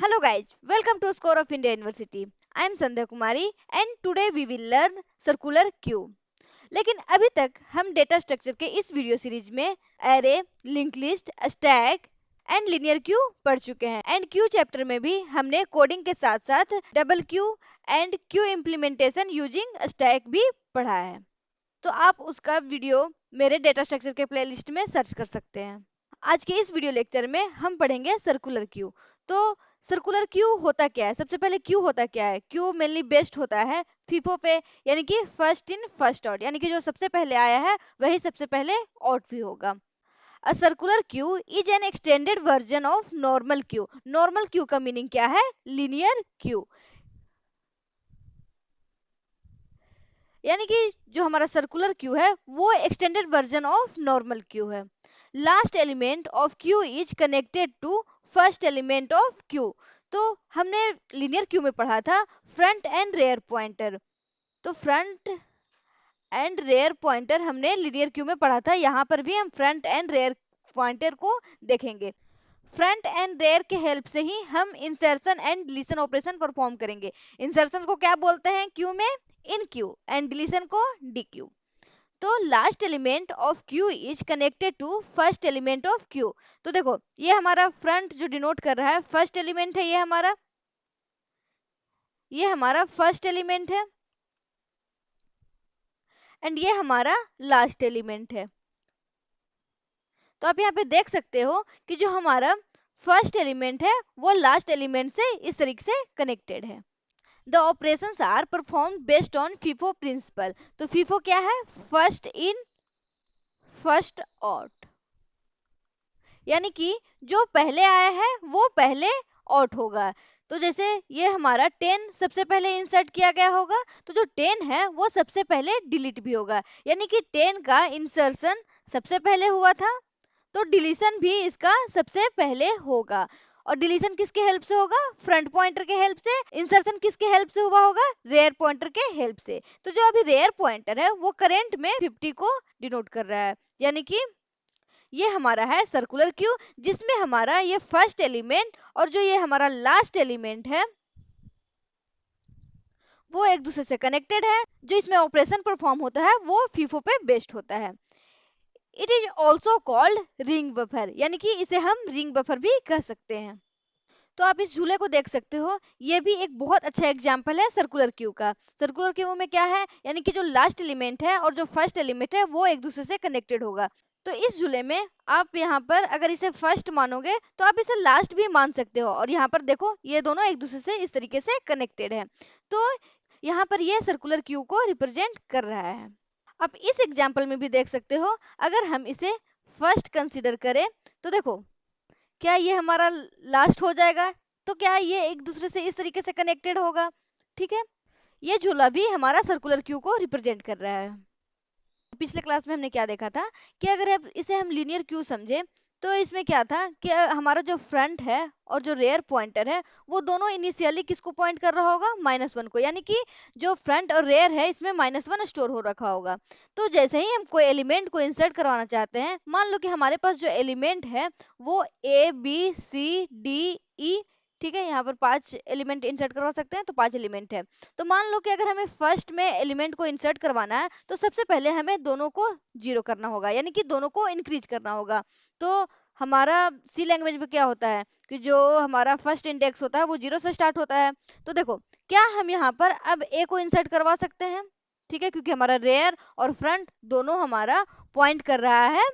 Hello guys, welcome to Score of India University. I am Sandhya Kumari and today we will learn circular queue. लेकिन अभी तक हम data structure के इस video series में array, link list, stack and linear Q पढ़ चुके हैं एंड क्यू चैप्टर में भी हमने कोडिंग के साथ साथ double Q and Q implementation using stack भी पढ़ा है। तो आप उसका वीडियो मेरे डेटा स्ट्रक्चर के प्लेलिस्ट में सर्च कर सकते हैं। आज के इस वीडियो लेक्चर में हम पढ़ेंगे सर्कुलर क्यू। तो सर्कुलर क्यू होता क्या है? सबसे पहले क्यू होता क्या है? क्यू मेनली बेस्ड होता है फीफो पे, यानी कि फर्स्ट इन फर्स्ट आउट, यानी कि जो सबसे पहले आया है वही सबसे पहले आउट भी होगा। A circular queue is an extended version of normal queue. Normal queue का मीनिंग क्या है? Linear queue. यानी कि जो हमारा सर्कुलर क्यू है वो extended version of normal queue है। Last element of queue is connected to first element of queue. तो हमने लिनियर क्यू में पढ़ा था फ्रंट एंड रेयर पॉइंटर। तो फ्रंट एंड रेयर पॉइंटर हमने लिनियर क्यू में पढ़ा था, यहाँ पर भी हम फ्रंट एंड रेयर पॉइंटर को देखेंगे। फ्रंट एंड रेयर के हेल्प से ही हम insertion and deletion operation perform करेंगे। इंसर्शन को क्या बोलते हैं क्यू में? Enqueue. एंड डिलीशन को डी क्यू। तो last element of queue is connected to first element of queue. तो देखो ये हमारा फ्रंट जो डिनोट कर रहा है फर्स्ट एलिमेंट है, ये हमारा फर्स्ट एलिमेंट है एंड ये हमारा लास्ट एलिमेंट है। तो आप यहाँ पे देख सकते हो कि जो हमारा फर्स्ट एलिमेंट है वो लास्ट एलिमेंट से इस तरीके से कनेक्टेड है। The operations are perform based on FIFO principle. तो फीफो क्या है? फर्स्ट इन फर्स्ट आउट, यानी कि जो पहले आया है वो पहले आउट होगा। तो जैसे ये हमारा 10 सबसे पहले इंसर्ट किया गया होगा तो जो 10 है वो सबसे पहले डिलीट भी होगा, यानी कि 10 का इंसर्शन सबसे पहले हुआ था तो डिलीशन भी इसका सबसे पहले होगा। और डिलीशन किसके हेल्प से होगा? फ्रंट पॉइंटर के हेल्प से। इंसर्शन किसके हेल्प से हुआ होगा? रेयर पॉइंटर के हेल्प से। तो जो अभी रेयर पॉइंटर है वो करेंट में 50 को डिनोट कर रहा है, यानी कि ये हमारा है सर्कुलर क्यू जिसमें हमारा ये फर्स्ट एलिमेंट और जो ये हमारा लास्ट एलिमेंट है वो एक दूसरे से कनेक्टेड है। जो इसमें ऑपरेशन परफॉर्म होता है वो फीफो पे बेस्ड होता है। It is also called ring buffer, यानी कि इसे हम रिंग बफर भी कह सकते हैं। तो आप इस झूले को देख सकते हो, ये भी एक बहुत अच्छा एग्जाम्पल है सर्कुलर क्यू का। सर्कुलर क्यू में क्या है? यानी कि जो लास्ट एलिमेंट है और जो फर्स्ट एलिमेंट है वो एक दूसरे से कनेक्टेड होगा। तो इस झूले में आप यहाँ पर अगर इसे फर्स्ट मानोगे तो आप इसे लास्ट भी मान सकते हो, और यहाँ पर देखो ये दोनों एक दूसरे से इस तरीके से कनेक्टेड है। तो यहाँ पर ये सर्कुलर क्यू को रिप्रेजेंट कर रहा है। आप इस एग्जाम्पल में भी देख सकते हो, अगर हम इसे फर्स्ट कंसीडर करें तो देखो क्या ये हमारा लास्ट हो जाएगा? तो क्या ये एक दूसरे से इस तरीके से कनेक्टेड होगा? ठीक है, ये झूला भी हमारा सर्कुलर क्यू को रिप्रेजेंट कर रहा है। पिछले क्लास में हमने क्या देखा था कि अगर अब इसे हम लीनियर क्यू समझे तो इसमें क्या था कि हमारा जो फ्रंट है और जो रेयर पॉइंटर है वो दोनों इनिशियली किसको पॉइंट कर रहा होगा? -1 को, यानी कि जो फ्रंट और रेयर है इसमें -1 स्टोर हो रखा होगा। तो जैसे ही हम कोई एलिमेंट को इंसर्ट करवाना चाहते हैं, मान लो कि हमारे पास जो एलिमेंट है वो A B C D E, ठीक है, यहाँ पर 5 एलिमेंट इंसर्ट करवा सकते हैं तो 5 एलिमेंट है। तो मान लो कि अगर हमें फर्स्ट में एलिमेंट को इंसर्ट करवाना है तो सबसे पहले हमें दोनों को 0 करना होगा, यानी कि दोनों को इंक्रीज करना होगा। तो हमारा सी लैंग्वेज में क्या होता है कि जो हमारा फर्स्ट इंडेक्स होता है वो 0 से स्टार्ट होता है। तो देखो क्या हम यहाँ पर अब ए को इंसर्ट करवा सकते हैं? ठीक है, क्योंकि हमारा रेयर और फ्रंट दोनों हमारा पॉइंट कर रहा है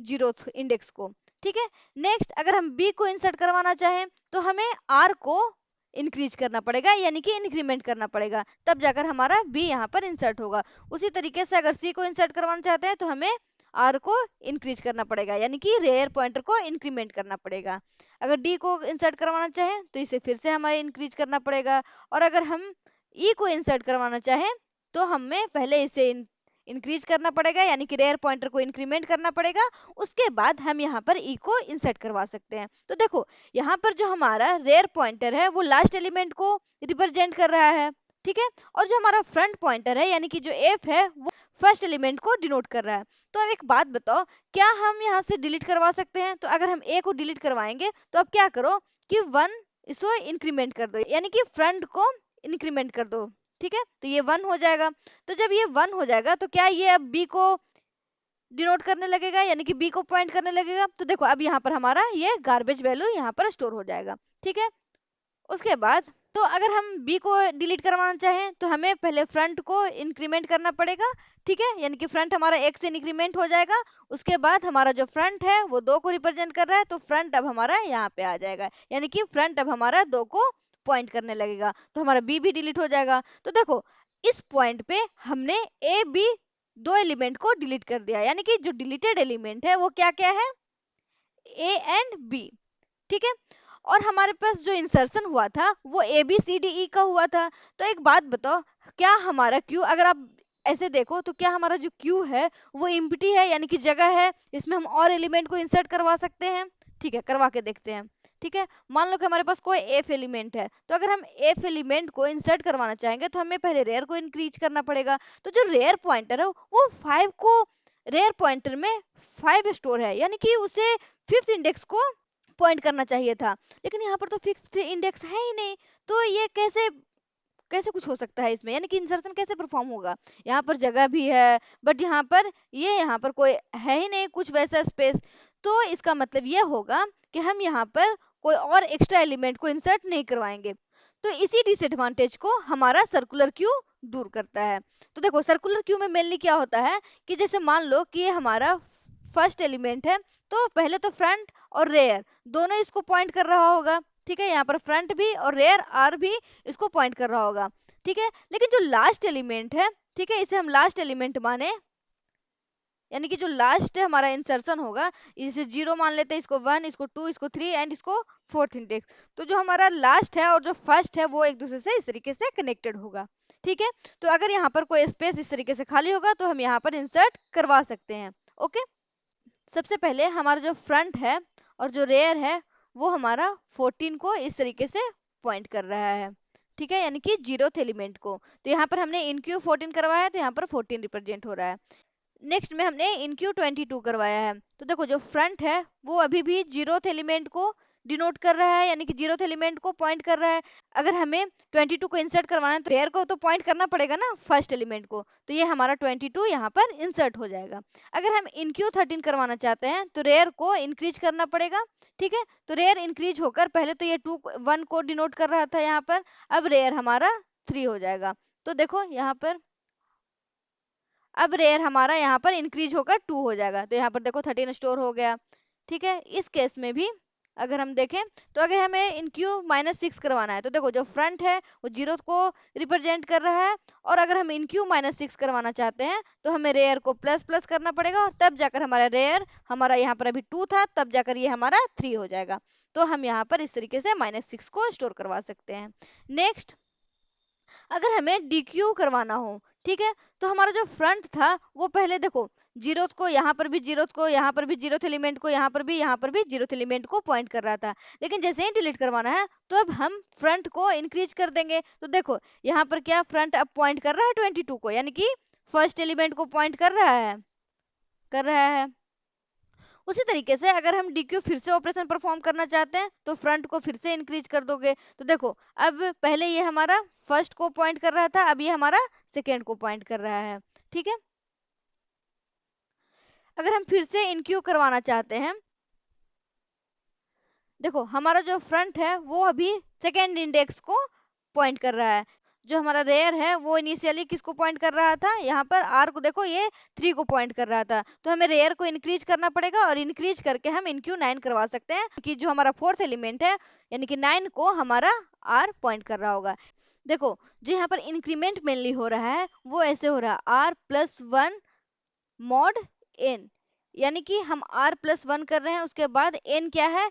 0th इंडेक्स को। ठीक है, नेक्स्ट अगर हम बी को इंसर्ट करवाना चाहें तो हमें आर को इंक्रीज करना पड़ेगा, यानी कि इंक्रीमेंट करना पड़ेगा, तब जाकर हमारा बी यहाँ पर इंसर्ट होगा। उसी तरीके से अगर सी को इंसर्ट करवाना चाहते हैं तो हमें आर को इंक्रीज करना पड़ेगा, यानी कि रेयर पॉइंटर को इंक्रीमेंट करना पड़ेगा। अगर डी को इंसर्ट करवाना चाहें तो इसे फिर से हमें इंक्रीज करना पड़ेगा, और अगर हम ई को इंसर्ट करवाना चाहें तो हमें पहले इसे इंक्रीज करना पड़ेगा, यानी कि रेयर पॉइंटर को इंक्रीमेंट करना पड़ेगा। उसके बाद हम यहाँ पर ई को इंसर्ट करवा सकते हैं। तो देखो यहाँ पर जो हमारा रेयर पॉइंटर है वो लास्ट एलिमेंट को रिप्रेजेंट कर रहा है, ठीक है, और जो हमारा फ्रंट पॉइंटर है यानी कि जो एफ है वो फर्स्ट एलिमेंट को डिनोट कर रहा है। तो अब एक बात बताओ, क्या हम यहाँ से डिलीट करवा सकते हैं? तो अगर हम ए को डिलीट करवाएंगे तो अब क्या करो कि 1 इसको इंक्रीमेंट कर दो, यानी कि फ्रंट को इंक्रीमेंट कर दो। ठीक है, तो ये 1 हो जाएगा। तो जब ये 1 हो जाएगा तो क्या ये अब बी को डिनोट करने लगेगा, यानी कि बी को पॉइंट करने लगेगा। तो देखो अब यहाँ पर हमारा ये गार्बेज वैल्यू यहाँ पर स्टोर हो जाएगा। ठीक है, उसके बाद तो अगर हम बी को डिलीट करवाना चाहें तो हमें पहले फ्रंट को इंक्रीमेंट करना पड़ेगा। ठीक है, यानी कि फ्रंट हमारा एक से इंक्रीमेंट हो जाएगा। उसके बाद हमारा जो फ्रंट है वो 2 को रिप्रेजेंट कर रहा है, तो फ्रंट अब हमारा यहाँ पे आ जाएगा, यानी कि फ्रंट अब हमारा 2 को पॉइंट करने लगेगा, तो हमारा बी भी डिलीट हो जाएगा। तो देखो इस पॉइंट पे हमने ए बी 2 एलिमेंट को डिलीट कर दिया, यानी कि जो डिलीटेड एलिमेंट है वो क्या क्या है, ए एंड बी। ठीक है, और हमारे पास जो इंसर्शन हुआ था वो A B C D E का हुआ था। तो एक बात बताओ, क्या हमारा क्यू, अगर आप ऐसे देखो तो क्या हमारा जो क्यू है वो इम्प्टी है, यानी कि जगह है, इसमें हम और एलिमेंट को इंसर्ट करवा सकते हैं? ठीक है, करवा के देखते हैं। ठीक है, मान लो कि हमारे पास कोई एफ एलिमेंट है, तो अगर हम एफ एलिमेंट को इंसर्ट करवाना चाहेंगे तो हमें पहले रेयर को इंक्रीज करना पड़ेगा। तो जो रेयर पॉइंटर है वो 5 को, रेयर पॉइंटर में 5 स्टोर है, यानी कि उसे फिफ्थ इंडेक्स को पॉइंट करना चाहिए था, लेकिन यहाँ पर तो फिक्स इंडेक्स है ही नहीं। तो ये कैसे कैसे कुछ हो सकता है इसमें, यानी कि इंसर्शन कैसे परफॉर्म होगा? यहाँ पर जगह भी है बट यहाँ पर कोई है ही नहीं कुछ वैसा स्पेस। तो इसका मतलब ये होगा कि हम यहाँ पर कोई और एक्स्ट्रा एलिमेंट को इंसर्ट नहीं करवाएंगे। तो इसी डिसएडवांटेज को हमारा सर्कुलर क्यू दूर करता है। तो देखो सर्कुलर क्यू में मेनली क्या होता है कि जैसे मान लो कि ये हमारा फर्स्ट एलिमेंट है, तो पहले तो फ्रंट और रेयर दोनों इसको पॉइंट कर रहा होगा। ठीक है, यहाँ पर फ्रंट भी और रेयर आर भी इसको पॉइंट कर रहा होगा। ठीक है, लेकिन जो लास्ट एलिमेंट है, ठीक है, इसे हम लास्ट एलिमेंट माने, यानी कि जो लास्ट हमारा इंसर्शन होगा, इसे 0 मान लेते हैं, इसको 1, इसको 2, इसको 3 एंड इसको फोर्थ इंडेक्स। तो जो हमारा लास्ट है और जो फर्स्ट है वो एक दूसरे से इस तरीके से कनेक्टेड होगा। ठीक है, तो अगर यहाँ पर कोई स्पेस इस तरीके से खाली होगा तो हम यहाँ पर इंसर्ट करवा सकते हैं। ओके, सबसे पहले हमारा जो फ्रंट है और जो रेयर है वो हमारा 14 को इस तरीके से पॉइंट कर रहा है। ठीक है, यानी कि जीरोथ एलिमेंट को। तो यहाँ पर हमने इनक्यू 14 करवाया है, तो यहाँ पर 14 रिप्रेजेंट हो रहा है। नेक्स्ट में हमने इनक्यू 22 करवाया है, तो देखो जो फ्रंट है वो अभी भी जीरोथ एलिमेंट को डिनोट कर रहा है, यानी कि जीरोथ एलिमेंट को पॉइंट कर रहा है। अगर हमें 22 को इंसर्ट करवाना है तो रेयर को तो पॉइंट करना पड़ेगा ना फर्स्ट एलिमेंट को, तो ये हमारा 22 यहाँ पर इंसर्ट हो जाएगा। अगर हम इनक्यू 13 करवाना चाहते हैं तो रेयर को इंक्रीज करना पड़ेगा। ठीक है, तो रेयर इंक्रीज होकर पहले तो ये 1 को डिनोट कर रहा था यहाँ पर, अब रेयर हमारा 3 हो जाएगा। तो देखो यहाँ पर अब रेयर हमारा यहाँ पर इंक्रीज होकर 2 हो जाएगा, तो यहाँ पर देखो 13 स्टोर हो गया। ठीक है, इस केस में भी अगर हम देखें तो अगर हमें इनक्यू -6 करवाना है तो देखो जो फ्रंट है वो जीरो को रिप्रेजेंट कर रहा है, और अगर हम इनक्यू -6 करवाना चाहते हैं तो हमें रेयर को प्लस प्लस करना पड़ेगा, और तब जाकर हमारा रेयर, हमारा यहाँ पर अभी 2 था, तब जाकर ये हमारा 3 हो जाएगा। तो हम यहाँ पर इस तरीके से -6 को स्टोर करवा सकते हैं। नेक्स्ट, अगर हमें डीक्यू करवाना हो, ठीक है, तो हमारा जो फ्रंट था वो पहले देखो जीरोथ को यहाँ पर भी, जीरोथ को यहाँ पर भी, जीरोथ एलिमेंट को यहाँ पर भी, यहाँ पर भी जीरोथ एलिमेंट को पॉइंट कर रहा था। लेकिन जैसे ही डिलीट करवाना है तो अब हम फ्रंट को इंक्रीज कर देंगे। तो देखो यहाँ पर क्या फ्रंट अब पॉइंट कर रहा है 22 को, यानी कि फर्स्ट एलिमेंट को पॉइंट कर रहा है। उसी तरीके से अगर हम डीक्यू फिर से ऑपरेशन परफॉर्म करना चाहते हैं तो फ्रंट को फिर से इंक्रीज कर दोगे। तो देखो अब पहले ये हमारा फर्स्ट को पॉइंट कर रहा था, अब ये हमारा सेकेंड को पॉइंट कर रहा है। ठीक है, अगर हम फिर से इनक्यू करवाना चाहते हैं, देखो हमारा जो फ्रंट है वो अभी सेकेंड इंडेक्स को पॉइंट कर रहा है। जो हमारा रेयर है वो इनिशियली किसको पॉइंट कर रहा था, यहाँ पर आर को, देखो ये 3 को पॉइंट कर रहा था, तो हमें रेयर को इंक्रीज करना पड़ेगा, और इंक्रीज करके हम इनक्यू 9 करवा सकते हैं कि जो हमारा फोर्थ एलिमेंट है यानी कि 9 को हमारा आर पॉइंट कर रहा होगा। देखो जो यहाँ पर इंक्रीमेंट मेनली हो रहा है वो ऐसे हो रहा है R+1 मॉड n, यानी कि हम R+1 कर रहे हैं, उसके बाद n क्या है,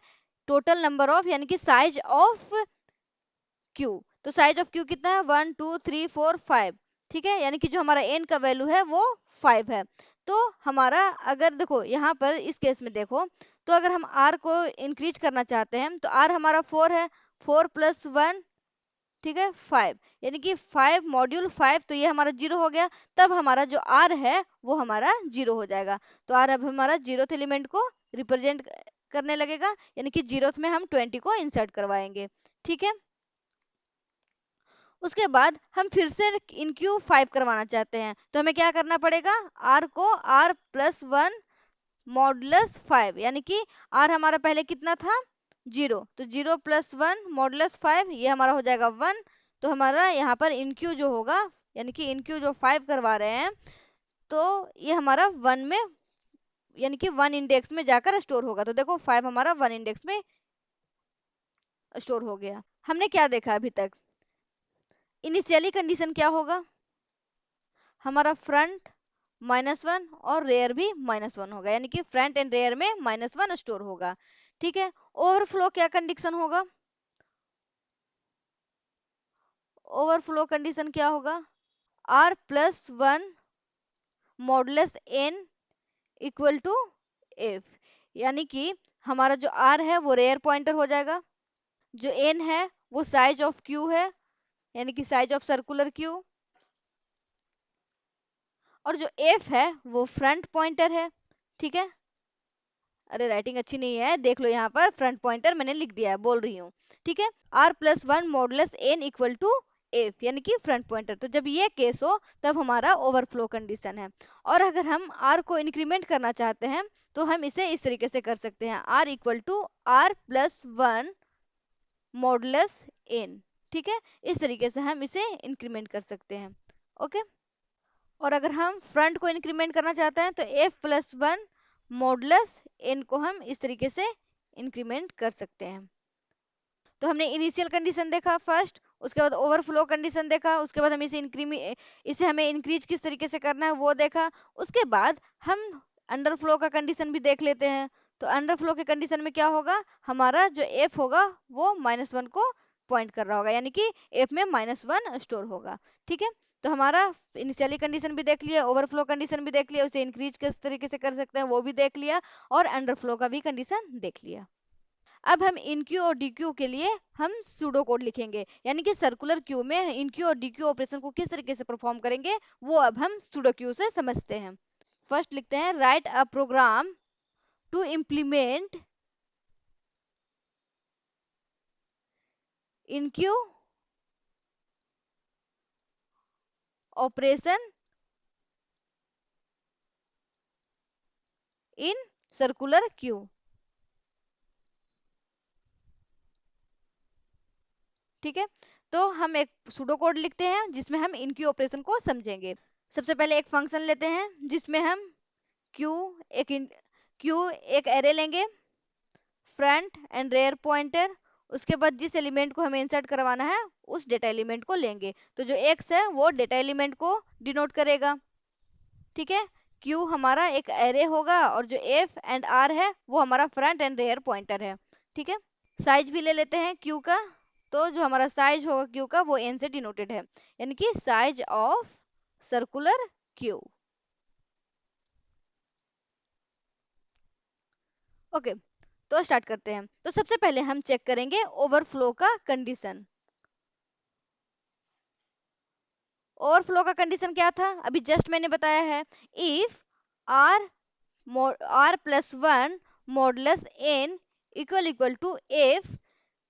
टोटल नंबर ऑफ, यानी कि साइज ऑफ क्यू। तो साइज ऑफ क्यू कितना है, 1 2 3 4 5। ठीक है, यानी कि जो हमारा n का वैल्यू है वो 5 है। तो हमारा अगर देखो यहाँ पर इस केस में देखो, तो अगर हम r को इंक्रीज करना चाहते हैं तो r हमारा 4 है, 4+1, ठीक है 5, यानी कि 5 मॉड्यूल 5, तो ये हमारा 0 हो गया। तब हमारा जो r है वो हमारा 0 हो जाएगा। तो r अब हमारा जीरोथ एलिमेंट को रिप्रेजेंट करने लगेगा, यानी कि 0th में हम 20 को इंसर्ट करवाएंगे। ठीक है, उसके बाद हम फिर से इन क्यू 5 करवाना चाहते हैं, तो हमें क्या करना पड़ेगा, r को r+1 मॉडुलस 5, यानी कि r हमारा पहले कितना था 0, तो 0+1 मॉडुलस 5 ये हमारा हो जाएगा 1। तो हमारा यहाँ पर इन क्यू जो होगा, यानी कि इन क्यू जो 5 करवा रहे हैं, तो ये हमारा 1 में, यानी कि 1 इंडेक्स में जाकर स्टोर होगा। तो देखो 5 हमारा 1 इंडेक्स में स्टोर हो गया। हमने क्या देखा अभी तक, इनिशियली कंडीशन क्या होगा, हमारा फ्रंट -1 और रेयर भी -1 होगा, यानी कि फ्रंट एंड रेयर में -1 स्टोर होगा। ठीक है, ओवरफ्लो क्या कंडीशन होगा, ओवरफ्लो कंडीशन क्या होगा, r+1 modulus n equal to f, यानी कि हमारा जो r है वो रेयर पॉइंटर हो जाएगा, जो n है वो साइज ऑफ q है, यानी कि साइज ऑफ सर्कुलर q, और जो f है वो फ्रंट पॉइंटर है। ठीक है, अरे राइटिंग अच्छी नहीं है, देख लो यहाँ पर फ्रंट पॉइंटर मैंने लिख दिया है, बोल रही हूँ। ठीक है, r+1 modulus n equal to f, यानी कि फ्रंट पॉइंटर। तो जब ये केस हो तब हमारा ओवरफ्लो कंडीशन है। और अगर हम r को इंक्रीमेंट करना चाहते हैं तो हम इसे इस तरीके से कर सकते हैं, r equal to r+1 modulus n। ठीक है, इस तरीके से हम इसे इंक्रीमेंट कर सकते हैं। ओके, और अगर हम फ्रंट को इंक्रीमेंट करना चाहते हैं तो f+1 मॉडुलस n को हम इस तरीके से इंक्रीमेंट कर सकते हैं। तो हमने इनिशियल कंडीशन देखा फर्स्ट, उसके बाद ओवरफ्लो कंडीशन देखा, उसके बाद हम इसे हमें इंक्रीज किस तरीके से करना है वो देखा, उसके बाद हम अंडरफ्लो का कंडीशन भी देख लेते हैं। तो अंडरफ्लो के कंडीशन में क्या होगा, हमारा जो एफ होगा वो -1 को पॉइंट कर रहा होगा, यानी कि एफ में -1 स्टोर होगा। ठीक है, तो हमारा इनिशियली कंडीशन भी देख लिया, ओवरफ्लो कंडीशन भी देख लिया, उसे इंक्रीज किस तरीके से कर सकते हैं वो भी देख लिया, और अंडरफ्लो का भी कंडीशन देख लिया। अब हम इन क्यू और डी क्यू के लिए हम सूडो कोड लिखेंगे, यानी कि सर्कुलर क्यू में इन क्यू और डी क्यू ऑपरेशन को किस तरीके से परफॉर्म करेंगे वो अब हम सूडो क्यू से समझते हैं। फर्स्ट लिखते हैं, write a program to implement enqueue operation in circular queue. ठीक है, तो हम एक सूडो कोड लिखते हैं जिसमें हम इन क्यू ऑपरेशन को समझेंगे। सबसे पहले एक फंक्शन लेते हैं जिसमें हम क्यू एक क्यू एक एरे लेंगे, फ्रंट एंड रेयर पॉइंटर, उसके बाद जिस एलिमेंट को हमें इंसर्ट करवाना है उस डेटा एलिमेंट को लेंगे, तो जो x है वो डेटा एलिमेंट को डिनोट करेगा। ठीक है, q हमारा एक एरे होगा और जो f एंड r है वो हमारा फ्रंट एंड रेयर पॉइंटर है। ठीक है, साइज भी ले लेते हैं q का, तो जो हमारा साइज होगा q का वो n से डिनोटेड है, यानी कि size of circular q। Okay, तो स्टार्ट करते हैं। तो सबसे पहले हम चेक करेंगे ओवरफ्लो का कंडीशन। ओवरफ्लो का कंडीशन क्या था, अभी जस्ट मैंने बताया है, if r r+1 modulus n equal to f,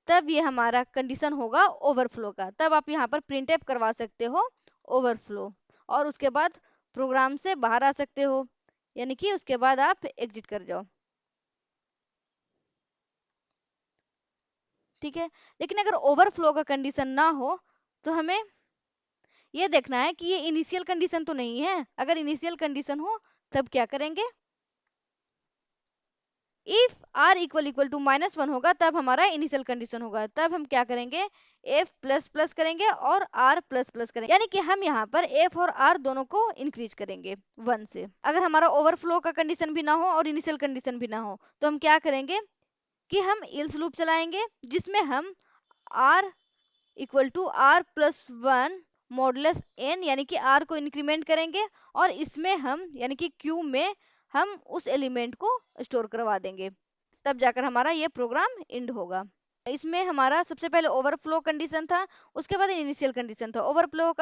तब ये हमारा कंडीशन होगा ओवरफ्लो का। तब आप यहाँ पर प्रिंट एफ करवा सकते हो ओवरफ्लो, और उसके बाद प्रोग्राम से बाहर आ सकते हो, यानी कि उसके बाद आप एग्जिट कर जाओ। ठीक है, लेकिन अगर ओवरफ्लो का कंडीशन ना हो तो हमें ये देखना है कि ये इनिशियल कंडीशन तो नहीं है। अगर इनिशियल कंडीशन हो तब क्या करेंगे, इफ r इक्वल टू -1 होगा तब हमारा इनिशियल कंडीशन होगा, तब हम क्या करेंगे, f प्लस प्लस करेंगे और r प्लस प्लस करेंगे, यानी कि हम यहाँ पर f और r दोनों को इंक्रीज करेंगे 1 से। अगर हमारा ओवरफ्लो का कंडीशन भी ना हो और इनिशियल कंडीशन भी ना हो तो हम क्या करेंगे कि हम इल्स लूप चलाएंगे, जिसमें हम r equal to r+1 modulus n, यानी कि r को इंक्रीमेंट करेंगे, और इसमें हम यानी कि q में हम उस एलिमेंट को स्टोर करवा देंगे, तब जाकर हमारा ये प्रोग्राम एंड होगा। इसमें हमारा सबसे पहले ओवरफ्लो कंडीशन था, उसके बाद इनिशियल कंडीशन था। ओवरफ्लो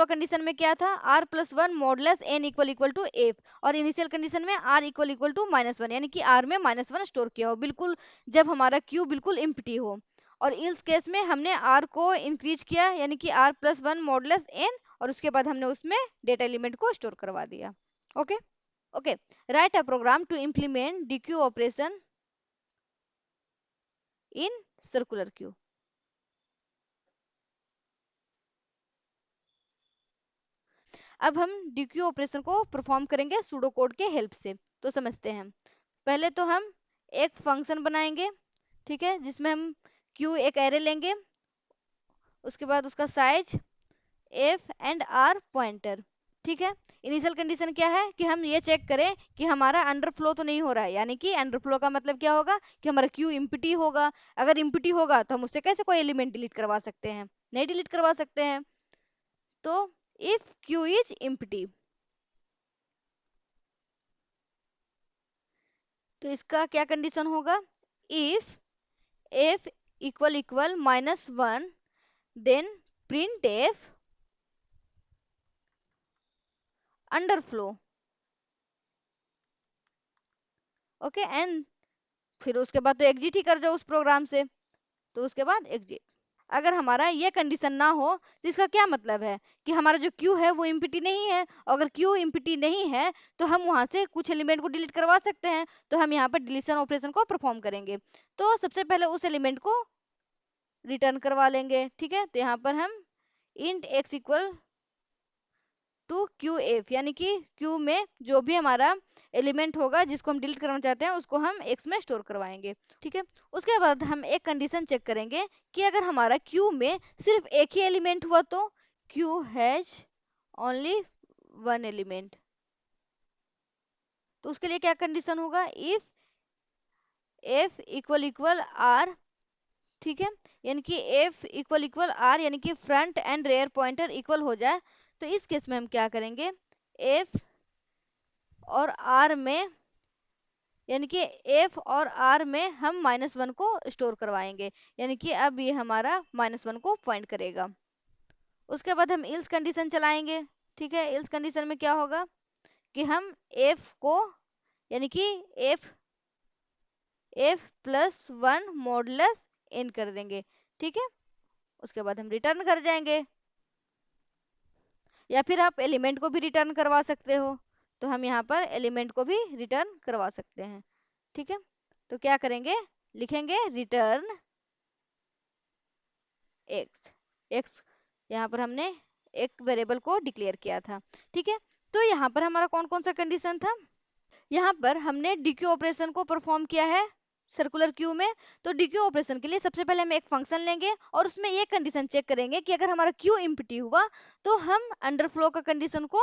कंडीशन में क्या था, r plus one modulus n equal equal to F, और इनिशियल कंडीशन में r equal equal to minus one, यानी कि r में माइनस वन स्टोर किया हो, बिल्कुल जब हमारा q बिल्कुल एम्प्टी हो। और इस केस में हमने r को इंक्रीज किया, यानी कि r plus one modulus n, और उसके बाद हमने उसमें डेटा एलिमेंट को स्टोर करवा दिया। Okay okay, write a program to implement dq operation in circular queue. अब हम dq ऑपरेशन को परफॉर्म करेंगे सूडो कोड के हेल्प से, तो समझते हैं। पहले तो हम एक फंक्शन बनाएंगे, ठीक है, जिसमें हम q एक एरे लेंगे, उसके बाद उसका size f and r pointer, ठीक है। इनिशियल कंडीशन क्या है कि हम ये चेक करें कि हमारा अंडरफ्लो तो नहीं हो रहा है, यानी कि अंडरफ्लो का मतलब क्या होगा कि हमारा q इम्पिटी होगा। अगर इम्पिटी होगा तो हम उससे कैसे कोई एलिमेंट डिलीट करवा सकते हैं, नहीं डिलीट करवा सकते हैं। तो इफ q इज इम्पिटी, तो इसका क्या कंडीशन होगा, if f equal equal minus one, then print F underflow. Okay, and फिर उसके बाद तो एग्जिट ही कर जाओ उस प्रोग्राम से, तो उसके बाद एग्जिट। अगर हमारा ये कंडीशन ना हो तो इसका क्या मतलब है कि हमारा जो क्यू है वो इम्पिटी नहीं है। अगर क्यू इम्पिटी नहीं है तो हम वहां से कुछ एलिमेंट को डिलीट करवा सकते हैं, तो हम यहाँ पर डिलीशन ऑपरेशन को परफॉर्म करेंगे। तो सबसे पहले उस एलिमेंट को रिटर्न करवा लेंगे, ठीक है। तो यहाँ पर हम int X equal to queue F, यानी कि क्यू में जो भी हमारा एलिमेंट होगा जिसको हम डिलीट करना चाहते हैं उसको हम एक्स में स्टोर करवाएंगे, ठीक है। उसके बाद हम एक कंडीशन चेक करेंगे कि अगर हमारा क्यू में सिर्फ एक ही एलिमेंट हुआ तो queue has only one element, तो उसके लिए क्या कंडीशन होगा, if F equal equal R, ठीक है, यानी कि एफ इक्वल इक्वल आर, यानी कि front and rear pointer equal हो जाए। तो इस केस में हम क्या करेंगे, एफ और आर में, यानी कि एफ और आर में हम माइनस वन को स्टोर करवाएंगे, यानी कि अब ये हमारा माइनस वन को पॉइंट करेगा। उसके बाद हम इल्स कंडीशन चलाएंगे, ठीक है। इल्स कंडीशन में क्या होगा कि हम एफ को, यानी कि F F plus one modulus n कर देंगे, ठीक है। उसके बाद हम रिटर्न कर जाएंगे, या फिर आप एलिमेंट को भी रिटर्न करवा सकते हो, तो हम यहाँ पर एलिमेंट को भी रिटर्न करवा सकते हैं, ठीक है। तो क्या करेंगे, लिखेंगे रिटर्न एक्स। एक्स यहाँ पर हमने एक वेरिएबल को डिक्लेयर किया था, ठीक है। तो यहाँ पर हमारा कौन कौन सा कंडीशन था, यहाँ पर हमने डीक्यू ऑपरेशन को परफॉर्म किया है सर्कुलर क्यू में। तो डीक्यू ऑपरेशन के लिए सबसे पहले हम एक फंक्शन लेंगे और उसमें ये कंडीशन चेक करेंगे कि अगर हमारा क्यू इम्पिटी हुआ तो हम अंडरफ्लो का कंडीशन को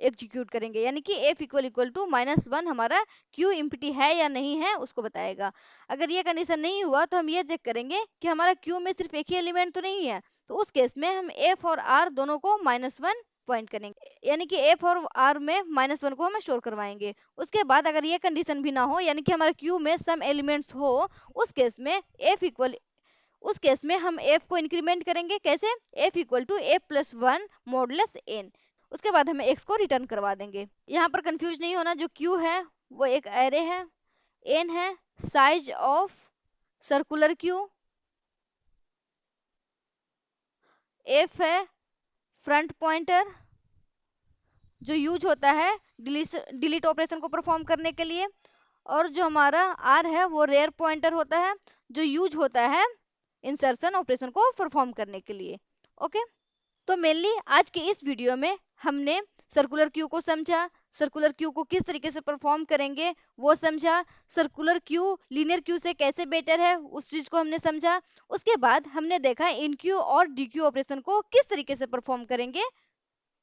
एग्जीक्यूट करेंगे, यानी कि F equal equal to minus one हमारा क्यू इम्पिटी है या नहीं है उसको बताएगा। अगर ये कंडीशन नहीं हुआ तो हम ये चेक करेंगे कि हमारा क्यू में सिर्फ एक ही एलिमेंट तो नहीं है, तो उस केस में हम एफ और आर दोनों को माइनस वन पॉइंट करेंगे, यानी कि एफ और आर में माइनस वन को हम स्टोर करवाएंगे। उसके बाद अगर ये कंडीशन भी ना हो, यानी कि हमारे क्यू में सम एलिमेंट्स हो, उस केस में एफ इक्वल, उस केस में हम एफ को इंक्रीमेंट करेंगे, कैसे, F equal to F plus one modulus N. उसके बाद हमें एक्स को रिटर्न करवा देंगे। यहाँ पर कंफ्यूज नहीं होना, जो क्यू है वो एक एरे है, एन है size of circular queue, F है फ्रंट पॉइंटर जो यूज होता है डिलीट ऑपरेशन को परफॉर्म करने के लिए, और जो हमारा आर है वो रेयर पॉइंटर होता है जो यूज होता है इंसर्शन ऑपरेशन को परफॉर्म करने के लिए। ओके, तो मेनली आज के इस वीडियो में हमने सर्कुलर क्यू को समझा, सर्कुलर क्यू को किस तरीके से परफॉर्म करेंगे वो समझा, सर्कुलर क्यू लीनियर क्यू से कैसे बेटर है उस चीज को हमने समझा। उसके बाद हमने देखा इन क्यू और डी क्यू ऑपरेशन को किस तरीके से परफॉर्म करेंगे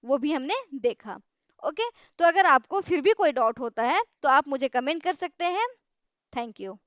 वो भी हमने देखा। ओके, तो अगर आपको फिर भी कोई डाउट होता है तो आप मुझे कमेंट कर सकते हैं। Thank you.